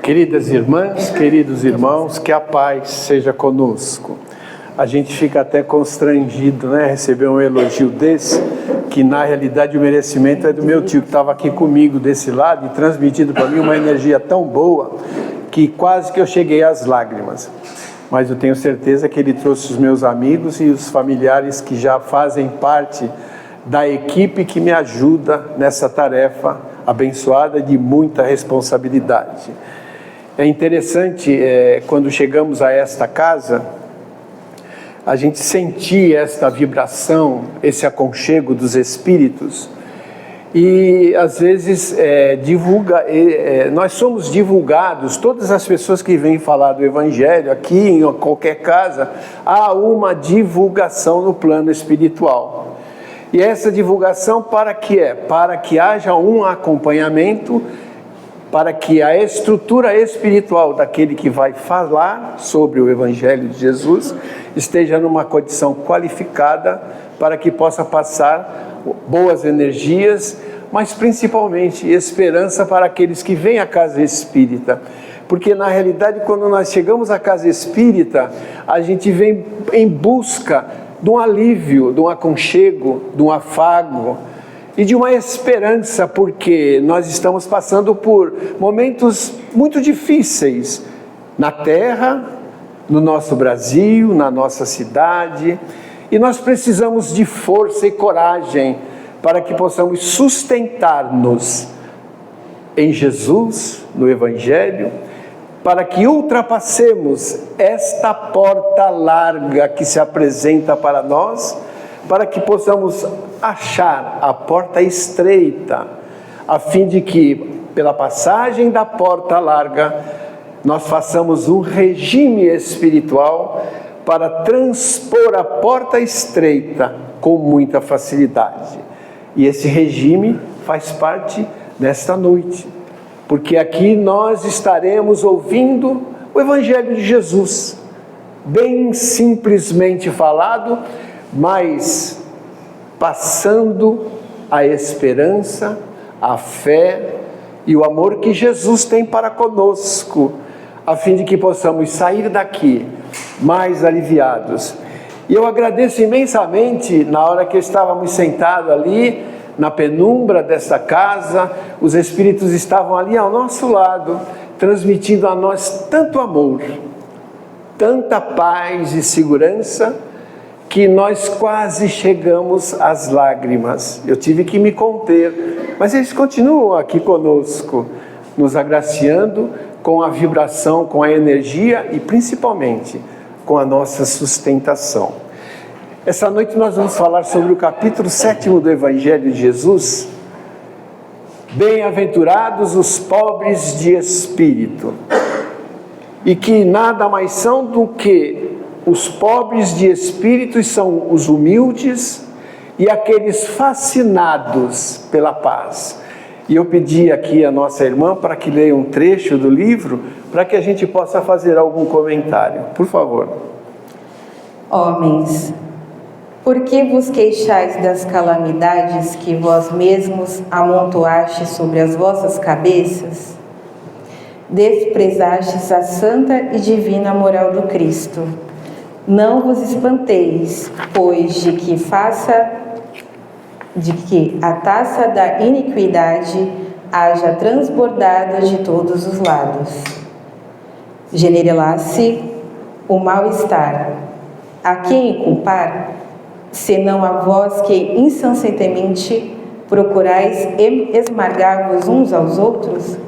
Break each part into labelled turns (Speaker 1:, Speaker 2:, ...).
Speaker 1: Queridas irmãs, queridos irmãos, que a paz seja conosco. A gente fica até constrangido, né? Receber um elogio desse, que na realidade o merecimento é do meu tio, que estava aqui comigo desse lado e transmitido para mim uma energia tão boa que quase que eu cheguei às lágrimas. Mas eu tenho certeza que ele trouxe os meus amigos e os familiares que já fazem parte da equipe que me ajuda nessa tarefa abençoada de muita responsabilidade. É interessante, quando chegamos a esta casa, a gente sentir esta vibração, esse aconchego dos espíritos, e às vezes nós somos divulgados, todas as pessoas que vêm falar do Evangelho aqui, em qualquer casa, há uma divulgação no plano espiritual. E essa divulgação para que é? Para que haja um acompanhamento, para que a estrutura espiritual daquele que vai falar sobre o Evangelho de Jesus esteja numa condição qualificada para que possa passar boas energias, mas principalmente esperança para aqueles que vêm à casa espírita. Porque na realidade, quando nós chegamos à casa espírita, a gente vem em busca de um alívio, de um aconchego, de um afago e de uma esperança, porque nós estamos passando por momentos muito difíceis na Terra, no nosso Brasil, na nossa cidade, e nós precisamos de força e coragem para que possamos sustentar-nos em Jesus, no Evangelho, para que ultrapassemos esta porta larga que se apresenta para nós, para que possamos achar a porta estreita, a fim de que, pela passagem da porta larga, nós façamos um regime espiritual para transpor a porta estreita com muita facilidade. E esse regime faz parte desta noite, porque aqui nós estaremos ouvindo o Evangelho de Jesus, bem simplesmente falado, mas passando a esperança, a fé e o amor que Jesus tem para conosco, a fim de que possamos sair daqui mais aliviados. E eu agradeço imensamente, na hora que estávamos sentados ali, na penumbra desta casa, os Espíritos estavam ali ao nosso lado, transmitindo a nós tanto amor, tanta paz e segurança, que nós quase chegamos às lágrimas. Eu tive que me conter, mas eles continuam aqui conosco, nos agraciando com a vibração, com a energia e principalmente com a nossa sustentação. Essa noite nós vamos falar sobre o capítulo 7º do Evangelho de Jesus. Bem-aventurados os pobres de espírito, e que nada mais são do que os pobres de espírito, são os humildes e aqueles fascinados pela paz. E eu pedi aqui a nossa irmã para que leia um trecho do livro, para que a gente possa fazer algum comentário. Por favor.
Speaker 2: Homens, por que vos queixais das calamidades que vós mesmos amontoastes sobre as vossas cabeças? Desprezastes a santa e divina moral do Cristo. Não vos espanteis, pois de que a taça da iniquidade haja transbordado de todos os lados. Generelasse o mal-estar. A quem culpar, senão a vós que incessantemente procurais esmagar-vos uns aos outros?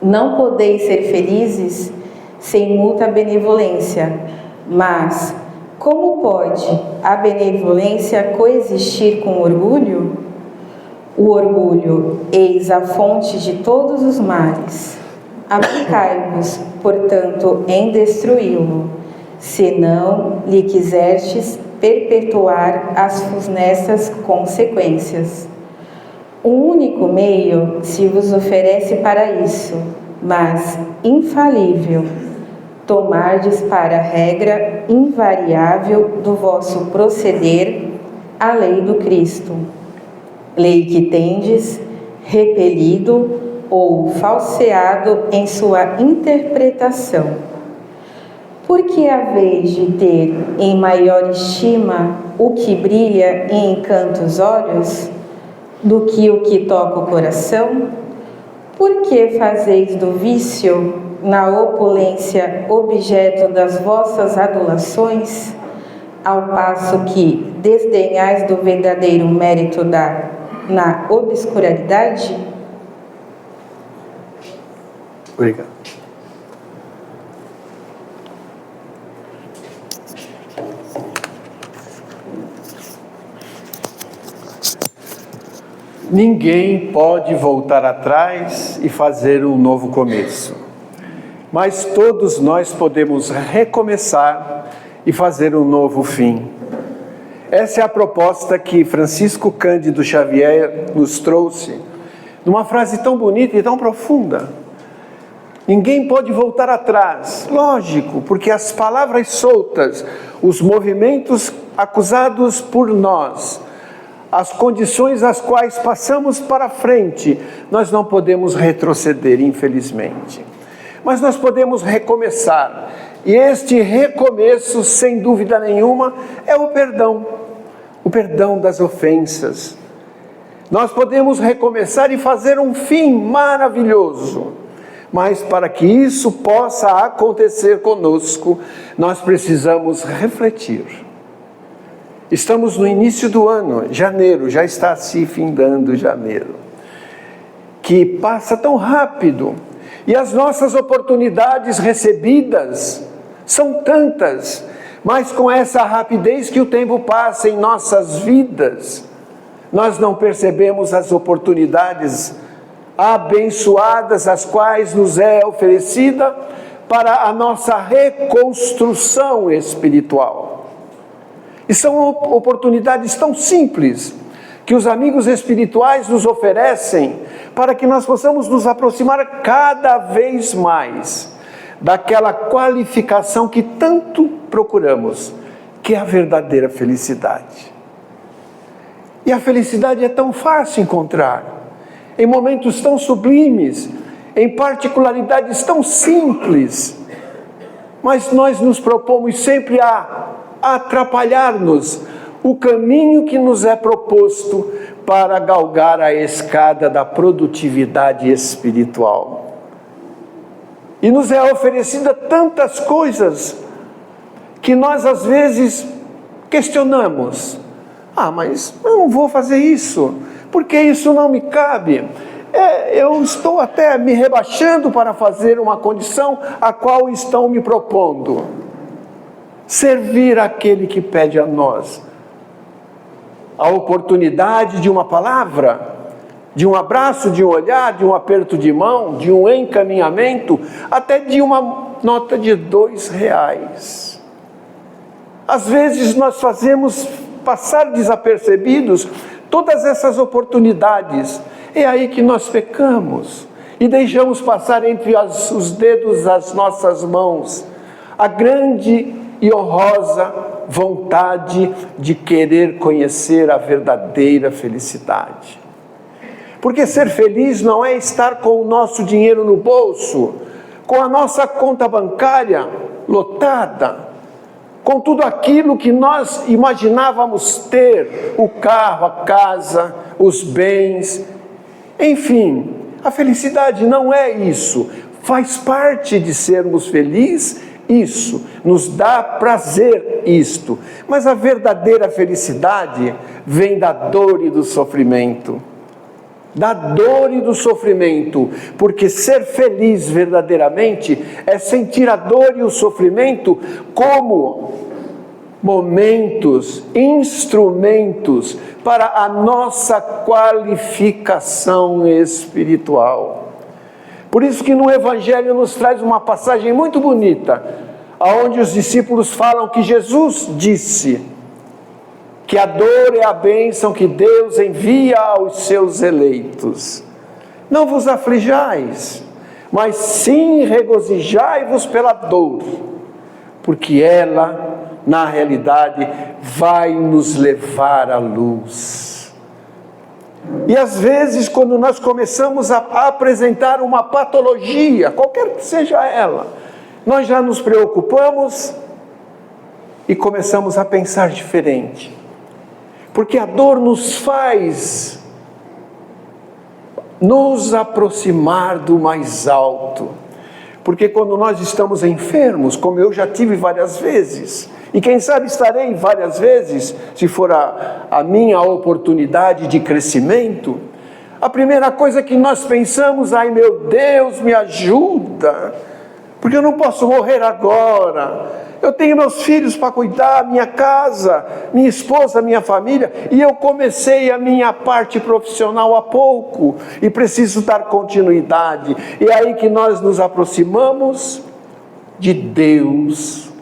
Speaker 2: Não podeis ser felizes sem muita benevolência, mas como pode a benevolência coexistir com o orgulho? O orgulho, eis a fonte de todos os males. Aplicai-vos, portanto, em destruí-lo, se não lhe quiserdes perpetuar as funestas consequências. Um único meio se vos oferece para isso, mas infalível: tomardes para regra invariável do vosso proceder a lei do Cristo, lei que tendes repelido ou falseado em sua interpretação. Porque a vez de ter em maior estima o que brilha e encanta os olhos, do que o que toca o coração? Por que fazeis do vício, na opulência, objeto das vossas adulações, ao passo que desdenhais do verdadeiro mérito na obscuridade?
Speaker 1: Obrigado. Ninguém pode voltar atrás e fazer um novo começo, mas todos nós podemos recomeçar e fazer um novo fim. Essa é a proposta que Francisco Cândido Xavier nos trouxe, numa frase tão bonita e tão profunda. Ninguém pode voltar atrás, lógico, porque as palavras soltas, os movimentos acusados por nós, as condições às quais passamos para frente, nós não podemos retroceder, infelizmente. Mas nós podemos recomeçar. E este recomeço, sem dúvida nenhuma, é o perdão das ofensas. Nós podemos recomeçar e fazer um fim maravilhoso. Mas para que isso possa acontecer conosco, nós precisamos refletir. Estamos no início do ano, janeiro, já está se findando janeiro, que passa tão rápido, e as nossas oportunidades recebidas são tantas, mas com essa rapidez que o tempo passa em nossas vidas, nós não percebemos as oportunidades abençoadas, as quais nos é oferecida para a nossa reconstrução espiritual. E são oportunidades tão simples que os amigos espirituais nos oferecem para que nós possamos nos aproximar cada vez mais daquela qualificação que tanto procuramos, que é a verdadeira felicidade. E a felicidade é tão fácil encontrar, em momentos tão sublimes, em particularidades tão simples, mas nós nos propomos sempre a atrapalhar-nos o caminho que nos é proposto para galgar a escada da produtividade espiritual. E nos é oferecida tantas coisas que nós às vezes questionamos. Mas eu não vou fazer isso, porque isso não me cabe. Eu estou até me rebaixando para fazer uma condição a qual estão me propondo. Servir aquele que pede a nós a oportunidade de uma palavra, de um abraço, de um olhar, de um aperto de mão, de um encaminhamento, até de uma nota de R$2. Às vezes nós fazemos passar desapercebidos todas essas oportunidades. É aí que nós pecamos e deixamos passar entre os dedos das nossas mãos a grande e honrosa vontade de querer conhecer a verdadeira felicidade. Porque ser feliz não é estar com o nosso dinheiro no bolso, com a nossa conta bancária lotada, com tudo aquilo que nós imaginávamos ter, o carro, a casa, os bens, enfim, a felicidade não é isso, faz parte de sermos felizes. Isso, nos dá prazer isto, mas a verdadeira felicidade vem da dor e do sofrimento. Da dor e do sofrimento, porque ser feliz verdadeiramente é sentir a dor e o sofrimento como momentos, instrumentos para a nossa qualificação espiritual. Por isso que no Evangelho nos traz uma passagem muito bonita, onde os discípulos falam que Jesus disse que a dor é a bênção que Deus envia aos seus eleitos. Não vos aflijais, mas sim regozijai-vos pela dor, porque ela, na realidade, vai nos levar à luz. E às vezes, quando nós começamos a apresentar uma patologia, qualquer que seja ela, nós já nos preocupamos e começamos a pensar diferente. Porque a dor nos faz nos aproximar do mais alto. Porque quando nós estamos enfermos, como eu já tive várias vezes, e quem sabe estarei várias vezes, se for a minha oportunidade de crescimento, a primeira coisa que nós pensamos, ai meu Deus, me ajuda, porque eu não posso morrer agora, eu tenho meus filhos para cuidar, minha casa, minha esposa, minha família, e eu comecei a minha parte profissional há pouco, e preciso dar continuidade. E é aí que nós nos aproximamos de Deus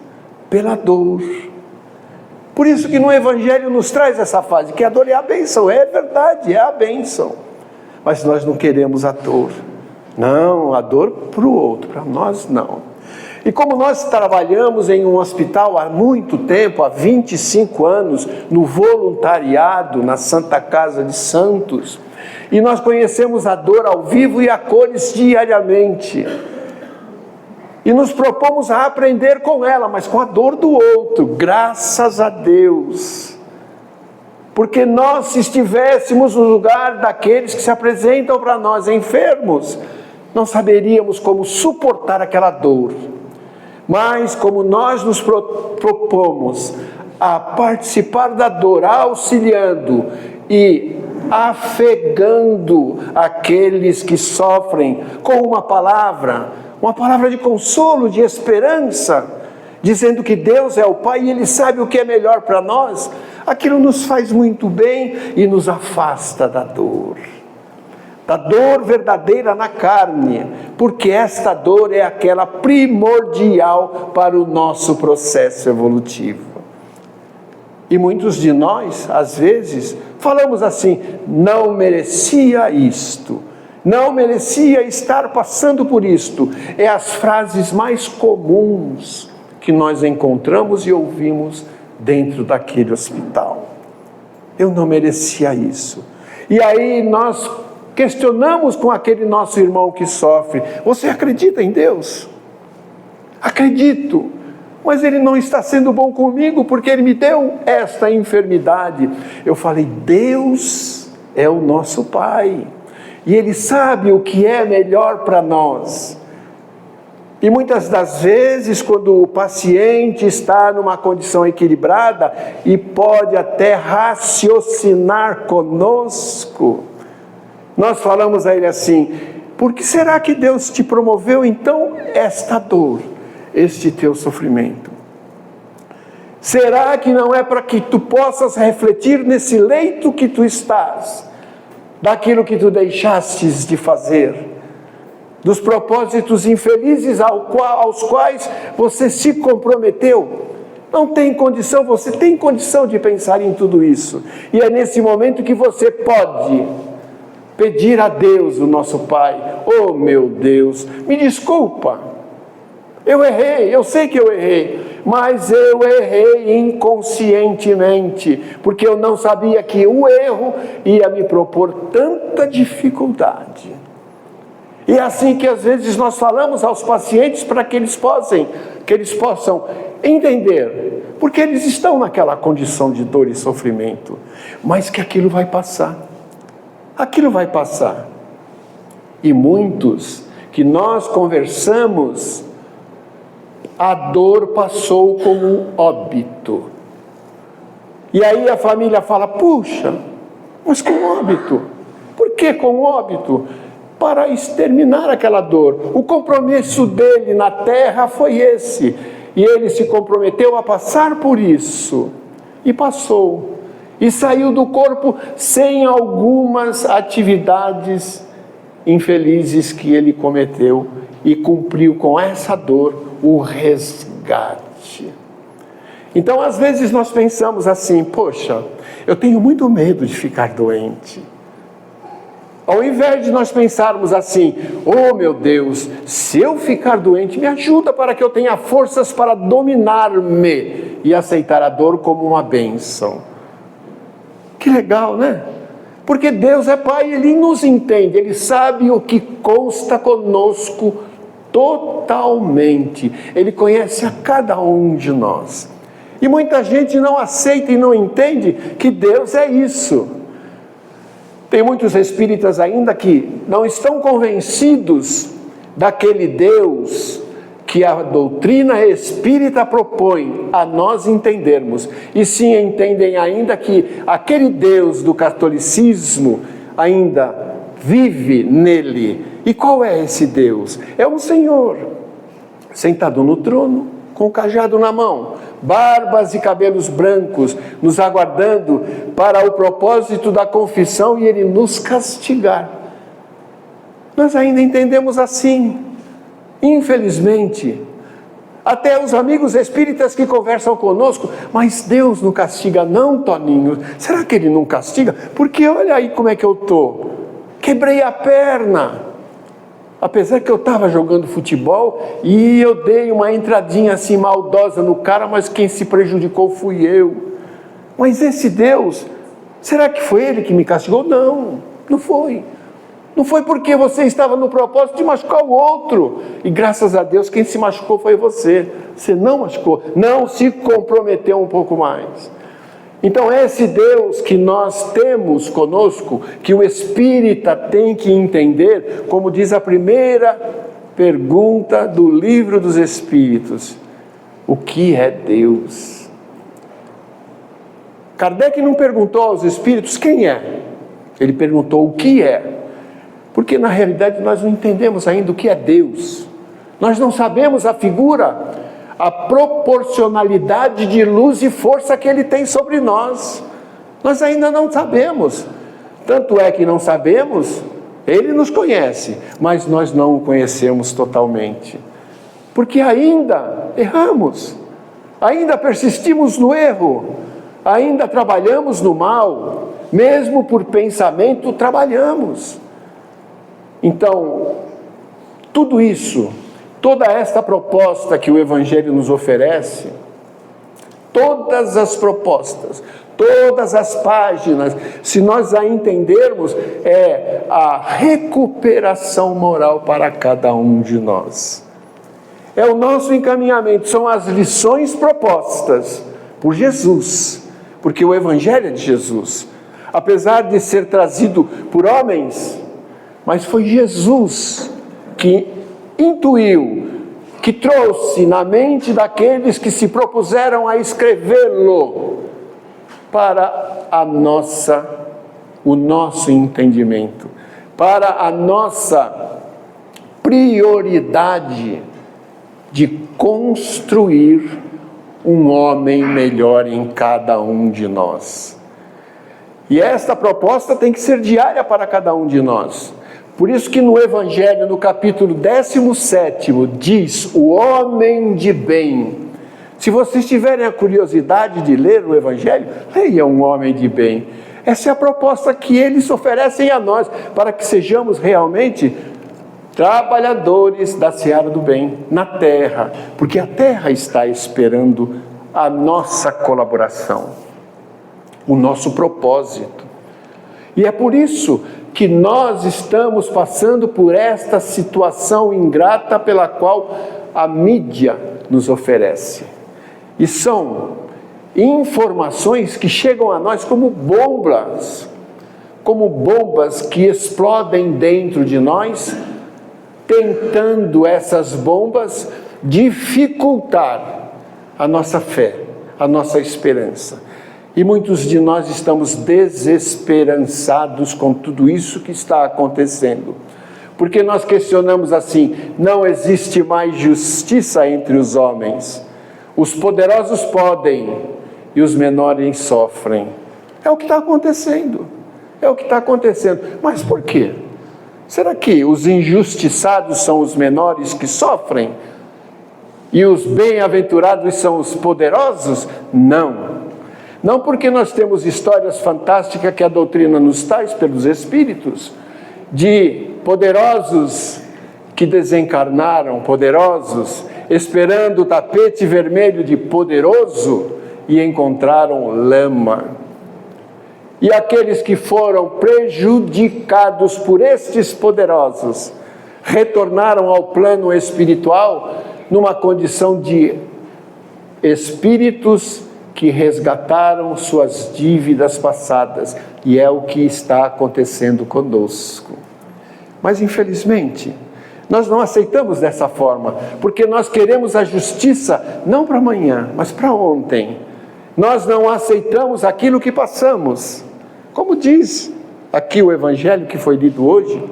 Speaker 1: pela dor. Por isso que no Evangelho nos traz essa fase, que a dor é a bênção, é verdade, é a bênção. Mas nós não queremos a dor. Não, a dor para o outro, para nós não. E como nós trabalhamos em um hospital há muito tempo, há 25 anos, no voluntariado, na Santa Casa de Santos, e nós conhecemos a dor ao vivo e a cores diariamente, e nos propomos a aprender com ela, mas com a dor do outro, graças a Deus. Porque nós, se estivéssemos no lugar daqueles que se apresentam para nós enfermos, não saberíamos como suportar aquela dor. Mas como nós nos propomos a participar da dor, auxiliando e afegando aqueles que sofrem com uma palavra de consolo, de esperança, dizendo que Deus é o Pai e Ele sabe o que é melhor para nós, aquilo nos faz muito bem e nos afasta da dor verdadeira na carne, porque esta dor é aquela primordial para o nosso processo evolutivo. E muitos de nós, às vezes, falamos assim, não merecia isto, não merecia estar passando por isto. É as frases mais comuns que nós encontramos e ouvimos dentro daquele hospital. Eu não merecia isso. E aí nós questionamos com aquele nosso irmão que sofre, você acredita em Deus? Acredito, mas Ele não está sendo bom comigo porque Ele me deu esta enfermidade. Eu falei, Deus é o nosso Pai e Ele sabe o que é melhor para nós. E muitas das vezes, quando o paciente está numa condição equilibrada e pode até raciocinar conosco, nós falamos a ele assim, por que será que Deus te promoveu então esta dor, este teu sofrimento? Será que não é para que tu possas refletir nesse leito que tu estás, daquilo que tu deixastes de fazer, dos propósitos infelizes aos quais você se comprometeu? Não tem condição, você tem condição de pensar em tudo isso. E é nesse momento que você pode pedir a Deus, o nosso Pai, oh meu Deus, me desculpa, eu errei, eu sei que eu errei, mas eu errei inconscientemente, porque eu não sabia que o erro ia me propor tanta dificuldade. E é assim que às vezes nós falamos aos pacientes para que eles possam entender, porque eles estão naquela condição de dor e sofrimento, mas que aquilo vai passar. Aquilo vai passar. E muitos que nós conversamos, a dor passou como óbito. E aí a família fala, puxa, mas com óbito? Por que com óbito? Para exterminar aquela dor. O compromisso dele na terra foi esse. E ele se comprometeu a passar por isso. E passou. E saiu do corpo sem algumas atividades infelizes que ele cometeu e cumpriu com essa dor o resgate. Então, às vezes nós pensamos assim, poxa, eu tenho muito medo de ficar doente. Ao invés de nós pensarmos assim, oh meu Deus, se eu ficar doente, me ajuda para que eu tenha forças para dominar-me e aceitar a dor como uma bênção. Que legal, né? Porque Deus é Pai, Ele nos entende, Ele sabe o que consta conosco totalmente. Ele conhece a cada um de nós. E muita gente não aceita e não entende que Deus é isso. Tem muitos espíritas ainda que não estão convencidos daquele Deus que a doutrina espírita propõe a nós entendermos. E sim entendem ainda que aquele Deus do catolicismo ainda vive nele. E qual é esse Deus? É um Senhor, sentado no trono, com o cajado na mão, barbas e cabelos brancos, nos aguardando para o propósito da confissão e Ele nos castigar. Nós ainda entendemos assim. Infelizmente, até os amigos espíritas que conversam conosco, mas Deus não castiga não, Toninho. Será que Ele não castiga? Porque olha aí como é que eu estou. Quebrei a perna. Apesar que eu estava jogando futebol e eu dei uma entradinha assim maldosa no cara, mas quem se prejudicou fui eu. Mas esse Deus, será que foi Ele que me castigou? Não, não foi. Não foi porque você estava no propósito de machucar o outro. E graças a Deus quem se machucou foi você. Você não machucou, não se comprometeu um pouco mais. Então esse Deus que nós temos conosco, que o espírita tem que entender, como diz a primeira pergunta do Livro dos Espíritos: o que é Deus? Kardec não perguntou aos espíritos quem é, ele perguntou o que é. Porque na realidade nós não entendemos ainda o que é Deus. Nós não sabemos a figura, a proporcionalidade de luz e força que Ele tem sobre nós. Nós ainda não sabemos. Tanto é que não sabemos, Ele nos conhece, mas nós não o conhecemos totalmente. Porque ainda erramos, ainda persistimos no erro, ainda trabalhamos no mal, mesmo por pensamento trabalhamos. Então, tudo isso, toda esta proposta que o Evangelho nos oferece, todas as propostas, todas as páginas, se nós a entendermos, é a recuperação moral para cada um de nós. É o nosso encaminhamento, são as lições propostas por Jesus, porque o Evangelho é de Jesus. Apesar de ser trazido por homens, mas foi Jesus que intuiu, que trouxe na mente daqueles que se propuseram a escrevê-lo para o nosso entendimento, para a nossa prioridade de construir um homem melhor em cada um de nós. E esta proposta tem que ser diária para cada um de nós. Por isso que no Evangelho, no capítulo 17, diz o homem de bem. Se vocês tiverem a curiosidade de ler o Evangelho, leiam um homem de bem. Essa é a proposta que eles oferecem a nós, para que sejamos realmente trabalhadores da seara do bem na terra, porque a terra está esperando a nossa colaboração, o nosso propósito. E é por isso que nós estamos passando por esta situação ingrata pela qual a mídia nos oferece. E são informações que chegam a nós como bombas que explodem dentro de nós, tentando essas bombas dificultar a nossa fé, a nossa esperança. E muitos de nós estamos desesperançados com tudo isso que está acontecendo. Porque nós questionamos assim: não existe mais justiça entre os homens. Os poderosos podem e os menores sofrem. É o que está acontecendo. É o que está acontecendo. Mas por quê? Será que os injustiçados são os menores que sofrem? E os bem-aventurados são os poderosos? Não. Não, porque nós temos histórias fantásticas que a doutrina nos traz pelos Espíritos, de poderosos que desencarnaram, poderosos, esperando o tapete vermelho de poderoso e encontraram lama. E aqueles que foram prejudicados por estes poderosos retornaram ao plano espiritual numa condição de espíritos que resgataram suas dívidas passadas. E é o que está acontecendo conosco. Mas infelizmente, nós não aceitamos dessa forma, porque nós queremos a justiça não para amanhã, mas para ontem. Nós não aceitamos aquilo que passamos. Como diz aqui o Evangelho que foi lido hoje,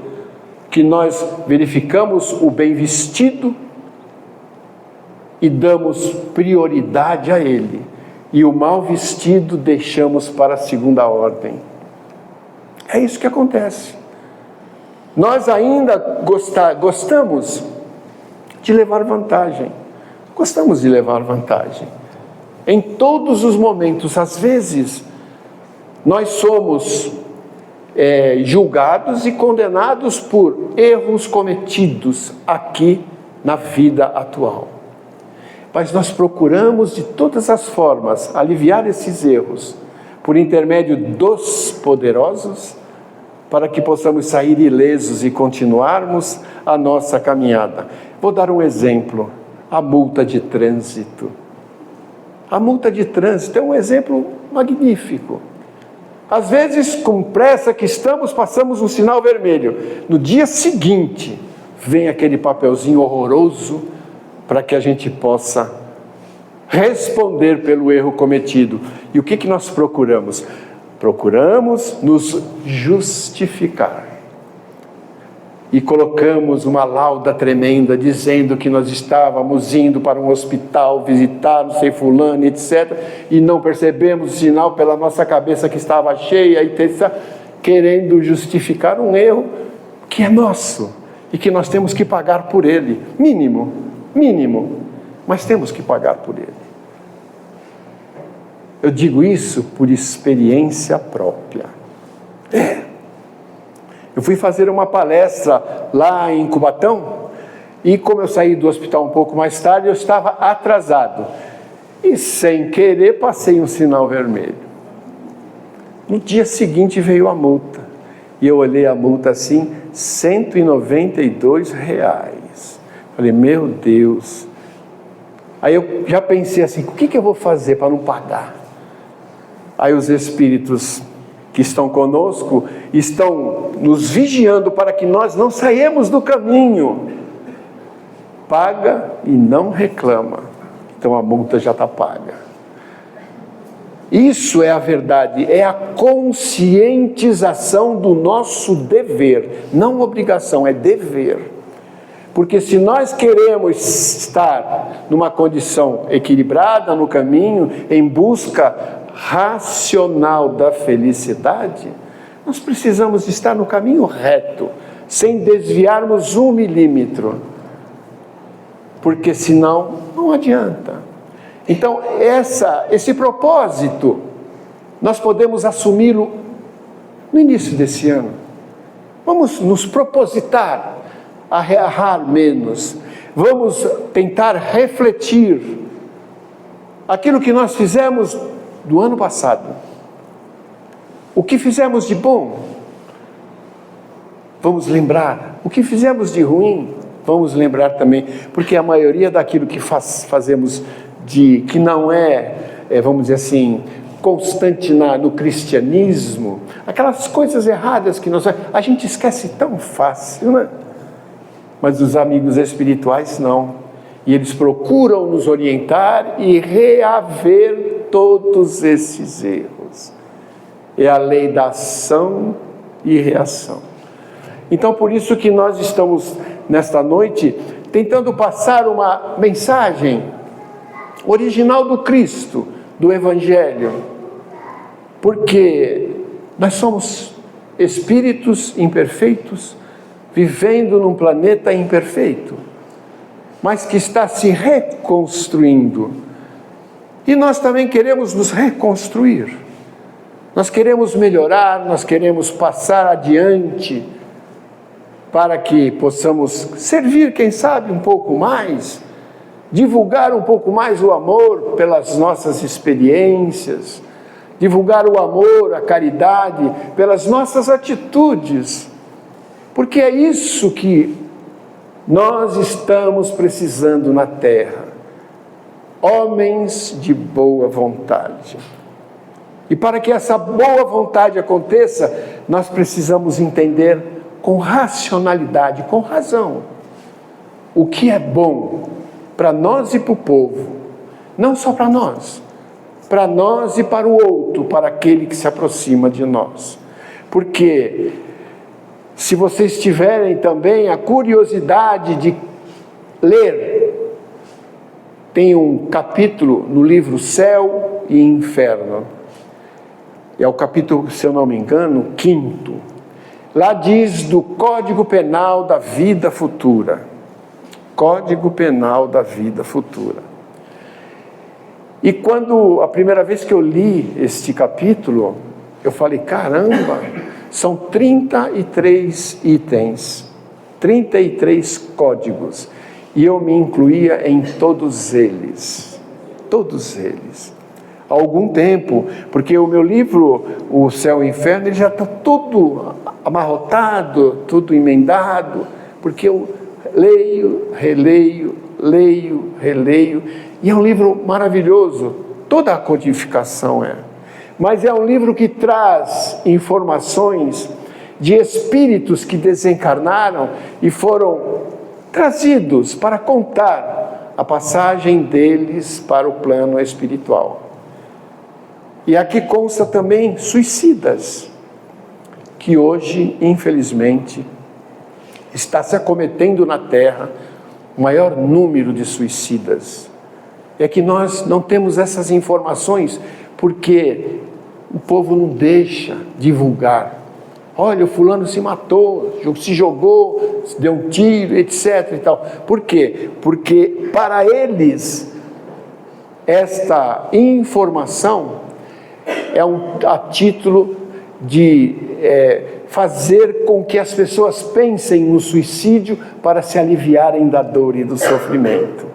Speaker 1: que nós verificamos o bem vestido e damos prioridade a ele, e o mal vestido deixamos para a segunda ordem. É isso que acontece. Nós ainda gostamos de levar vantagem. Gostamos de levar vantagem. Em todos os momentos, às vezes, nós somos julgados e condenados por erros cometidos aqui na vida atual. Mas nós procuramos de todas as formas aliviar esses erros por intermédio dos poderosos, para que possamos sair ilesos e continuarmos a nossa caminhada. Vou dar um exemplo: a multa de trânsito. A multa de trânsito é um exemplo magnífico. Às vezes, com pressa que estamos, passamos um sinal vermelho. No dia seguinte, vem aquele papelzinho horroroso para que a gente possa responder pelo erro cometido. E o que nós procuramos? Procuramos nos justificar. E colocamos uma lauda tremenda dizendo que nós estávamos indo para um hospital visitar não sei fulano, etc. E não percebemos o sinal pela nossa cabeça que estava cheia e querendo justificar um erro que é nosso e que nós temos que pagar por ele. Mínimo, mas temos que pagar por ele. Eu digo isso por experiência própria. Eu fui fazer uma palestra lá em Cubatão, e como eu saí do hospital um pouco mais tarde, eu estava atrasado. E sem querer passei um sinal vermelho. No dia seguinte veio a multa. E eu olhei a multa assim, R$192. Falei, meu Deus. Aí eu já pensei assim, o que eu vou fazer para não pagar? Aí os espíritos que estão conosco estão nos vigiando para que nós não saímos do caminho. Paga e não reclama. Então a multa já está paga. Isso é a verdade, é a conscientização do nosso dever, não obrigação, é dever. Porque se nós queremos estar numa condição equilibrada no caminho, em busca racional da felicidade, nós precisamos estar no caminho reto, sem desviarmos 1 milímetro, porque senão não adianta. Então esse propósito nós podemos assumi-lo no início desse ano. Vamos nos propositar a errar menos, vamos tentar refletir aquilo que nós fizemos do ano passado, o que fizemos de bom, vamos lembrar, o que fizemos de ruim, vamos lembrar também, porque a maioria daquilo que fazemos que não vamos dizer assim, constante no cristianismo, aquelas coisas erradas que a gente esquece tão fácil, né? Mas os amigos espirituais não, e eles procuram nos orientar e reaver todos esses erros. É a lei da ação e reação. Então, por isso que nós estamos, nesta noite, tentando passar uma mensagem original do Cristo, do Evangelho, porque nós somos espíritos imperfeitos, vivendo num planeta imperfeito, mas que está se reconstruindo. E nós também queremos nos reconstruir. Nós queremos melhorar, nós queremos passar adiante, para que possamos servir, quem sabe, um pouco mais, divulgar um pouco mais o amor pelas nossas experiências, divulgar o amor, a caridade, pelas nossas atitudes, porque é isso que nós estamos precisando na terra, homens de boa vontade. E para que essa boa vontade aconteça, nós precisamos entender com racionalidade, com razão, o que é bom para nós e para o povo, não só para nós e para o outro, para aquele que se aproxima de nós. Porque se vocês tiverem também a curiosidade de ler, tem um capítulo no livro Céu e Inferno, é o capítulo, se eu não me engano, 5º. Lá diz do Código Penal da vida futura. Código Penal da vida futura. E quando, a primeira vez que eu li este capítulo, eu falei, caramba, são 33 itens, 33 códigos, e eu me incluía em todos eles. Há algum tempo, porque o meu livro, O Céu e o Inferno, ele já está todo amarrotado, tudo emendado, porque eu leio, releio, e é um livro maravilhoso, toda a codificação é. Mas é um livro que traz informações de espíritos que desencarnaram e foram trazidos para contar a passagem deles para o plano espiritual. E aqui consta também suicidas, que hoje, infelizmente, está se acometendo na Terra o maior número de suicidas. É que nós não temos essas informações porque o povo não deixa divulgar. Olha, o fulano se matou, se jogou, deu um tiro, etc. e tal. Por quê? Porque para eles esta informação é a título de fazer com que as pessoas pensem no suicídio para se aliviarem da dor e do sofrimento.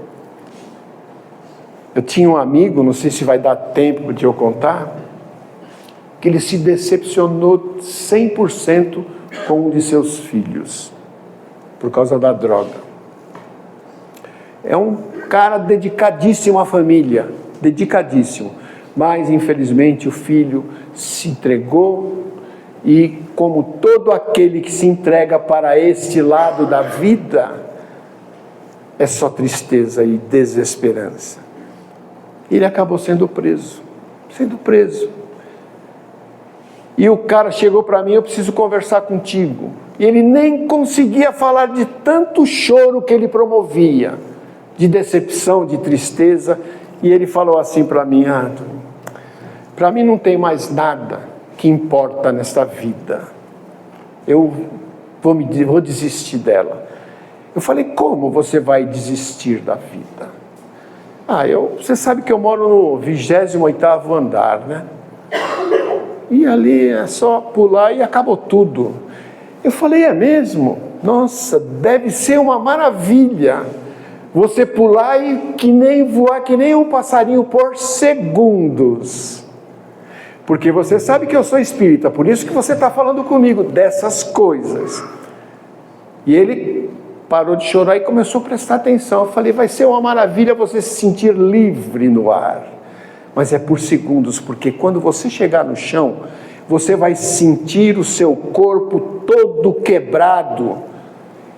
Speaker 1: Eu tinha um amigo, não sei se vai dar tempo de eu contar, que ele se decepcionou 100% com um de seus filhos, por causa da droga. É um cara dedicadíssimo à família, dedicadíssimo, mas infelizmente o filho se entregou e, como todo aquele que se entrega para este lado da vida, é só tristeza e desesperança. Ele acabou sendo preso. E o cara chegou para mim, eu preciso conversar contigo. E ele nem conseguia falar de tanto choro que ele promovia, de decepção, de tristeza. E ele falou assim para mim, para mim não tem mais nada que importa nesta vida. Eu vou desistir dela. Eu falei, como você vai desistir da vida? Você sabe que eu moro no 28º andar, né? E ali é só pular e acabou tudo. Eu falei, é mesmo? Nossa, deve ser uma maravilha você pular e que nem voar, que nem um passarinho por segundos. Porque você sabe que eu sou espírita, por isso que você está falando comigo dessas coisas. E ele parou de chorar e começou a prestar atenção. Eu falei, vai ser uma maravilha você se sentir livre no ar. Mas é por segundos, porque quando você chegar no chão, você vai sentir o seu corpo todo quebrado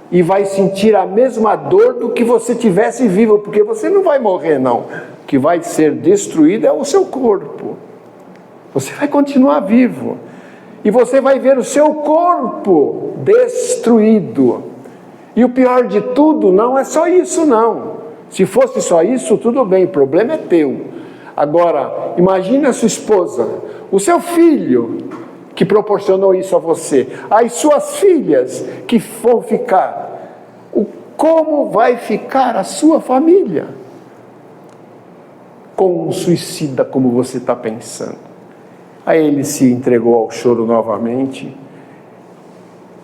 Speaker 1: e vai sentir a mesma dor do que você tivesse vivo, porque você não vai morrer não. O que vai ser destruído é o seu corpo. Você vai continuar vivo e você vai ver o seu corpo destruído. E o pior de tudo não é só isso não. Se fosse só isso, tudo bem, o problema é teu. Agora, imagine a sua esposa, o seu filho que proporcionou isso a você, as suas filhas que vão ficar. Como vai ficar a sua família com um suicida como você está pensando? Aí ele se entregou ao choro novamente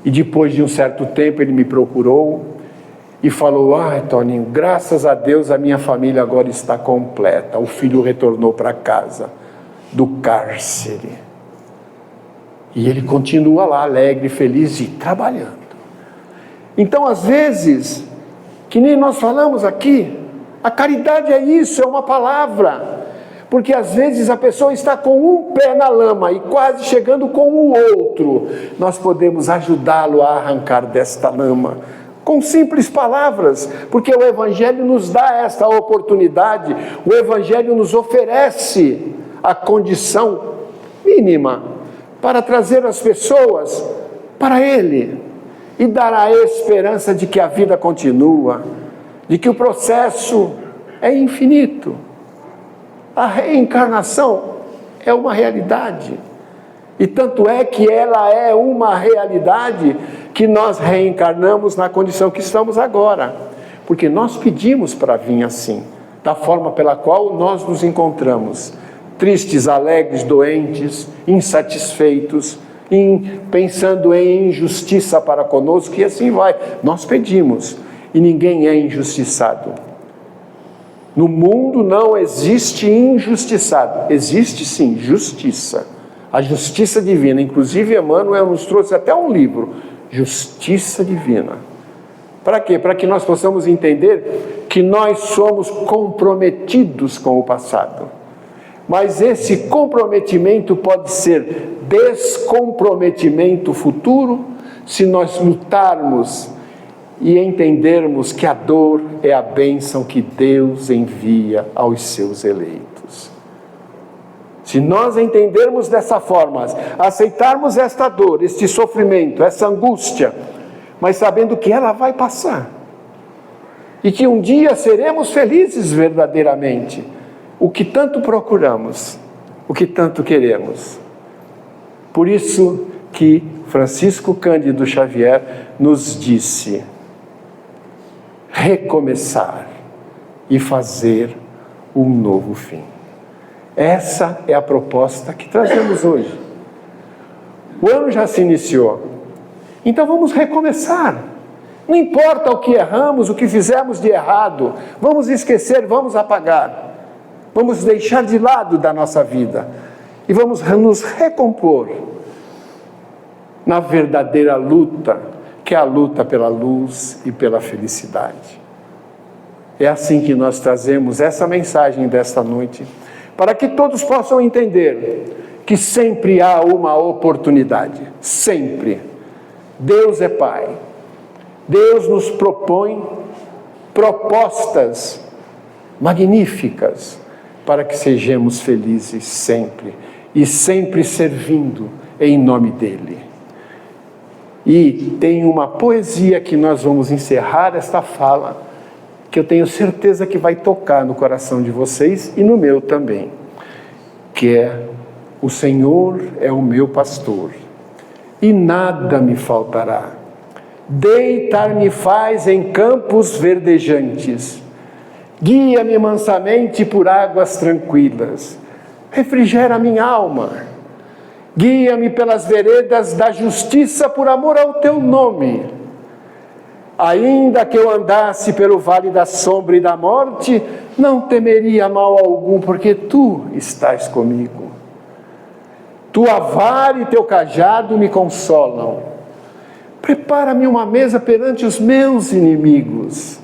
Speaker 1: e depois de um certo tempo ele me procurou e falou, Toninho, graças a Deus a minha família agora está completa, o filho retornou para casa. do cárcere. E ele continua lá, alegre, feliz e trabalhando. Então, às vezes, que nem nós falamos aqui, a caridade é isso, é uma palavra. Porque às vezes a pessoa está com um pé na lama e quase chegando com o outro. Nós podemos ajudá-lo a arrancar desta lama com simples palavras, porque o Evangelho nos dá esta oportunidade. O Evangelho nos oferece a condição mínima para trazer as pessoas para Ele e dar a esperança de que a vida continua, de que o processo é infinito. A reencarnação é uma realidade, e tanto é que ela é uma realidade que nós reencarnamos na condição que estamos agora, porque nós pedimos para vir assim, da forma pela qual nós nos encontramos, tristes, alegres, doentes, insatisfeitos, pensando em injustiça para conosco, e assim vai. Nós pedimos, e ninguém é injustiçado. No mundo não existe injustiçado, existe sim justiça, a justiça divina. Inclusive Emmanuel nos trouxe até um livro, Justiça Divina. Para quê? Para que nós possamos entender que nós somos comprometidos com o passado, mas esse comprometimento pode ser descomprometimento futuro se nós lutarmos e entendermos que a dor é a bênção que Deus envia aos seus eleitos. Se nós entendermos dessa forma, aceitarmos esta dor, este sofrimento, essa angústia, mas sabendo que ela vai passar, e que um dia seremos felizes verdadeiramente, o que tanto procuramos, o que tanto queremos. Por isso que Francisco Cândido Xavier nos disse: recomeçar e fazer um novo fim. Essa é a proposta que trazemos hoje. O ano já se iniciou, então vamos recomeçar. Não importa o que erramos, o que fizemos de errado, vamos esquecer, vamos apagar, vamos deixar de lado da nossa vida e vamos nos recompor na verdadeira luta, que é a luta pela luz e pela felicidade. É assim que nós trazemos essa mensagem desta noite, para que todos possam entender que sempre há uma oportunidade, sempre. Deus é Pai, Deus nos propõe propostas magníficas para que sejamos felizes sempre, e sempre servindo em nome dEle. E tem uma poesia que nós vamos encerrar esta fala, que eu tenho certeza que vai tocar no coração de vocês e no meu também, que é: o Senhor é o meu pastor, e nada me faltará. Deitar-me faz em campos verdejantes, guia-me mansamente por águas tranquilas, refrigera minha alma, guia-me pelas veredas da justiça por amor ao teu nome. Ainda que eu andasse pelo vale da sombra e da morte, não temeria mal algum, porque tu estás comigo. Tua vara e teu cajado me consolam. Prepara-me uma mesa perante os meus inimigos.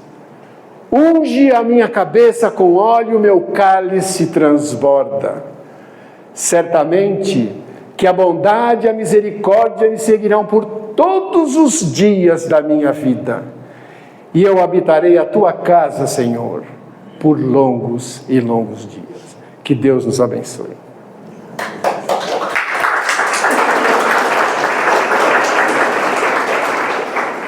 Speaker 1: Unge a minha cabeça com óleo, meu cálice transborda. Certamente que a bondade e a misericórdia me seguirão por todos os dias da minha vida, e eu habitarei a tua casa, Senhor, por longos e longos dias. Que Deus nos abençoe.